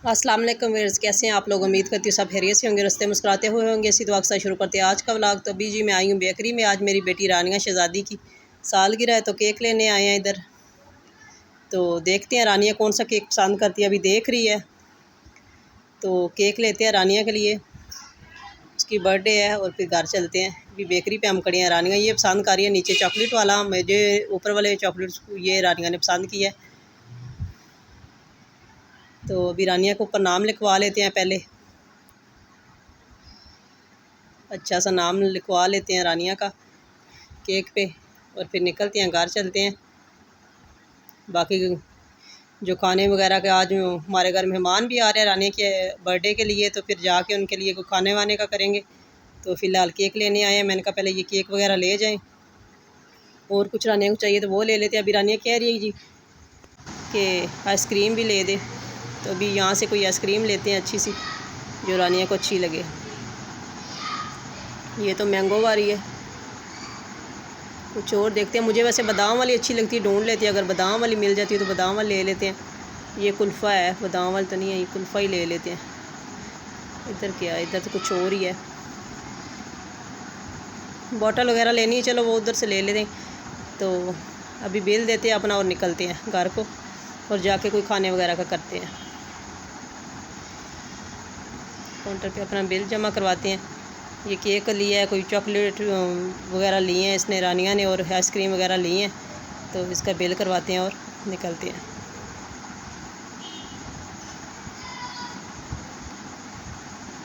अस्सलाम वालेकुम व्यूअर्स, कैसे हैं आप लोग। उम्मीद करती हूँ सब खैरियत से होंगे, रस्ते मुस्कुराते हुए होंगे। इसी दुआ के साथ शुरू करते हैं आज का व्लॉग। तो अभी जी मैं आई हूँ बेकरी में। आज मेरी बेटी रानिया शहज़ादी की सालगिरह है, तो केक लेने आए हैं इधर। तो देखते हैं रानिया कौन सा केक पसंद करती है, अभी देख रही है। तो केक लेते हैं रानिया के लिए, उसकी बर्थडे है, और फिर घर चलते हैं। अभी बेकरी पे हम खड़े हैं। रानिया ये पसंद कर रही है नीचे चॉकलेट वाला, मुझे ऊपर वाले चॉकलेट ये रानिया ने पसंद किया है। तो अभी रानिया के ऊपर नाम लिखवा लेते हैं पहले, अच्छा सा नाम लिखवा लेते हैं रानिया का केक पे, और फिर निकलते हैं, घर चलते हैं। बाकी जो खाने वगैरह के, आज हमारे घर मेहमान भी आ रहे हैं रानिया के बर्थडे के लिए, तो फिर जाके उनके लिए कोई खाने वाने का करेंगे। तो फ़िलहाल केक लेने आए हैं। मैंने कहा पहले ये केक वगैरह ले जाएं, और कुछ रानिया को चाहिए तो वो ले लेते हैं। अभी रानिया कह रही है जी कि आइसक्रीम भी ले दे, तो अभी यहाँ से कोई आइसक्रीम लेते हैं अच्छी सी, जो रानिया को अच्छी लगे। ये तो मैंगो वाली है, कुछ और देखते हैं। मुझे वैसे बादाम वाली अच्छी लगती है, ढूंढ लेते हैं। अगर बादाम वाली मिल जाती है तो बादाम वाली ले लेते हैं। ये कुल्फ़ा है, बादाम वाली तो नहीं है, ये कुल्फ़ा ही ले लेते हैं। इधर क्या है, इधर तो कुछ और ही है। बॉटल वगैरह लेनी है, चलो वो उधर से ले लेते हैं। तो अभी बिल देते हैं अपना और निकलते हैं घर को, और जाके कोई खाने वगैरह का करते हैं। काउंटर पे अपना बिल जमा करवाते हैं। ये केक लिया है, कोई चॉकलेट वगैरह लिए हैं इसने रानिया ने, और आइसक्रीम वगैरह ली हैं। तो इसका बिल करवाते हैं और निकलते हैं।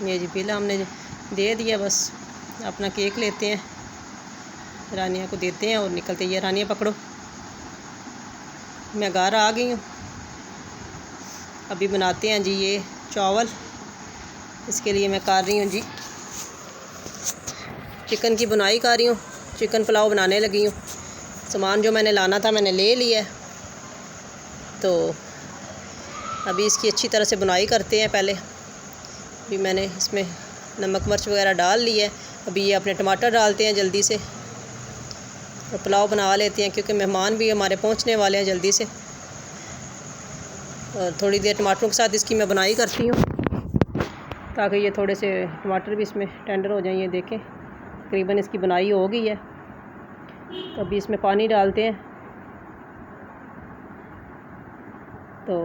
ये जी बिल हमने दे दिया, बस अपना केक लेते हैं, रानिया को देते हैं और निकलते हैं। ये रानिया पकड़ो, मैं घर आ गई हूँ। अभी बनाते हैं जी ये चावल। इसके लिए मैं कर रही हूँ जी चिकन की बुनाई कर रही हूँ, चिकन पुलाव बनाने लगी हूँ। सामान जो मैंने लाना था मैंने ले लिया है। तो अभी इसकी अच्छी तरह से बुनाई करते हैं। पहले भी मैंने इसमें नमक मिर्च वगैरह डाल लिया है। अभी ये अपने टमाटर डालते हैं जल्दी से, और पुलाव बना लेते हैं, क्योंकि मेहमान भी हमारे पहुंचने वाले हैं जल्दी से। और थोड़ी देर टमाटरों के साथ इसकी मैं बुनाई करती हूँ, ताकि ये थोड़े से टमाटर भी इसमें टेंडर हो जाएं। ये देखें तकरीबन इसकी बुनाई हो गई है। तो अभी इसमें पानी डालते हैं। तो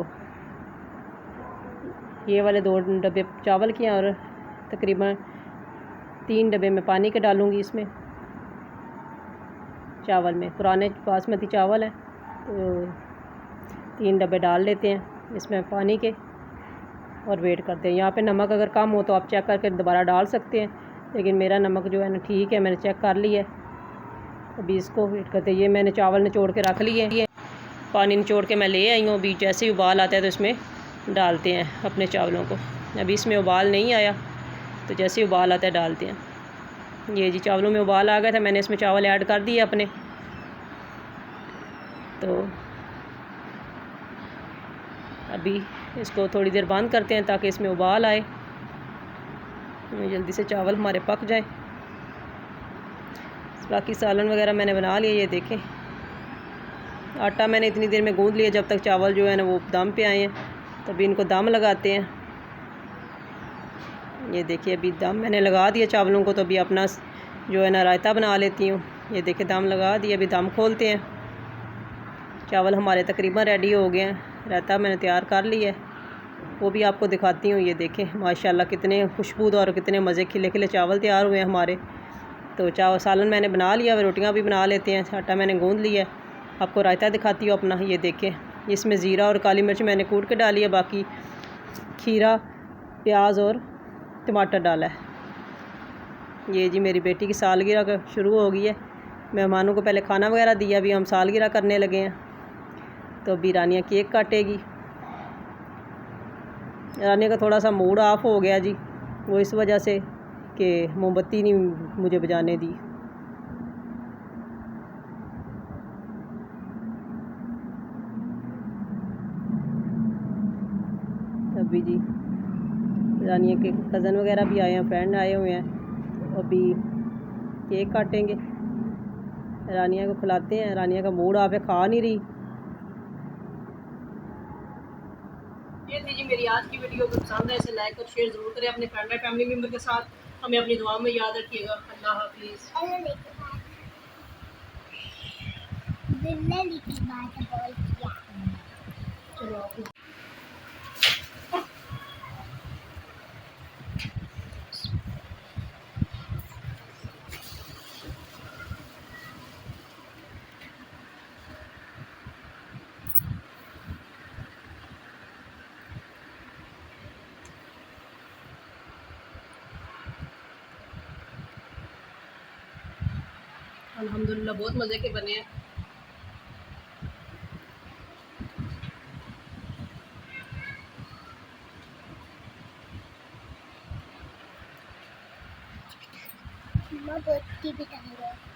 ये वाले 2 डब्बे चावल के हैं, और तकरीबन 3 डब्बे मैं पानी के डालूँगी इसमें चावल में। पुराने बासमती चावल है, तो 3 डब्बे डाल लेते हैं इसमें पानी के, और वेट करते हैं। यहाँ पे नमक अगर कम हो तो आप चेक करके दोबारा डाल सकते हैं, लेकिन मेरा नमक जो है ना ठीक है, मैंने चेक कर लिया है। अभी इसको वेट करते हैं। ये मैंने चावल निचोड़ के रख लिए हैं, पानी निचोड़ के मैं ले आई हूँ। अभी जैसे ही उबाल आता है तो इसमें डालते हैं अपने चावलों को। अभी इसमें उबाल नहीं आया, तो जैसे ही उबाल आता है डालते हैं। ये जी चावलों में उबाल आ गया था, मैंने इसमें चावल ऐड कर दिए अपने। तो अभी इसको थोड़ी देर बंद करते हैं, ताकि इसमें उबाल आए, जल्दी से चावल हमारे पक जाए। बाकी सालन वगैरह मैंने बना लिया। ये देखें आटा मैंने इतनी देर में गूंद लिया, जब तक चावल जो है ना वो दम पे आए हैं। तो अभी इनको दम लगाते हैं। ये देखिए अभी दम मैंने लगा दिया चावलों को। तो अभी अपना जो है ना रायता बना लेती हूँ। ये देखिए दम लगा दिया, अभी दम खोलते हैं। चावल हमारे तकरीबन रेडी हो गए हैं, रायता मैंने तैयार कर लिया है, वो भी आपको दिखाती हूँ। ये देखें माशाल्लाह कितने खुशबूदार और कितने मज़े खिले खिले चावल तैयार हुए हैं हमारे। तो चावल सालन मैंने बना लिया, रोटियाँ भी बना लेते हैं। आटा मैंने गूंद लिया है, आपको रायता दिखाती हूँ अपना। ये देखें इसमें ज़ीरा और काली मिर्च मैंने कूट के डाली है, बाकी खीरा, प्याज और टमाटर डाला है। ये जी मेरी बेटी की सालगिरह का शुरू हो गई है। मेहमानों को पहले खाना वगैरह दिया, अभी हम सालगिरह करने लगे हैं। तो अभी रानिया केक काटेगी। रानिया का थोड़ा सा मूड ऑफ हो गया जी, वो इस वजह से कि मोमबत्ती नहीं मुझे बजाने दी। अभी जी रानिया के कज़न वगैरह भी आए हैं, फ्रेंड आए हुए हैं। तो अभी केक काटेंगे, रानिया को खिलाते हैं। रानिया का मूड ऑफ है, खा नहीं रही। ये थी जी मेरी आज की वीडियो। अगर पसंद है इसे लाइक और शेयर ज़रूर करें अपने फ्रेंड और फैमिली मेम्बर के साथ। हमें अपनी दुआ में याद रखिएगा। अल्लाह हाफिज़। चलो। अल्हम्दुलिल्लाह बहुत मज़े के बने हैं। बहुत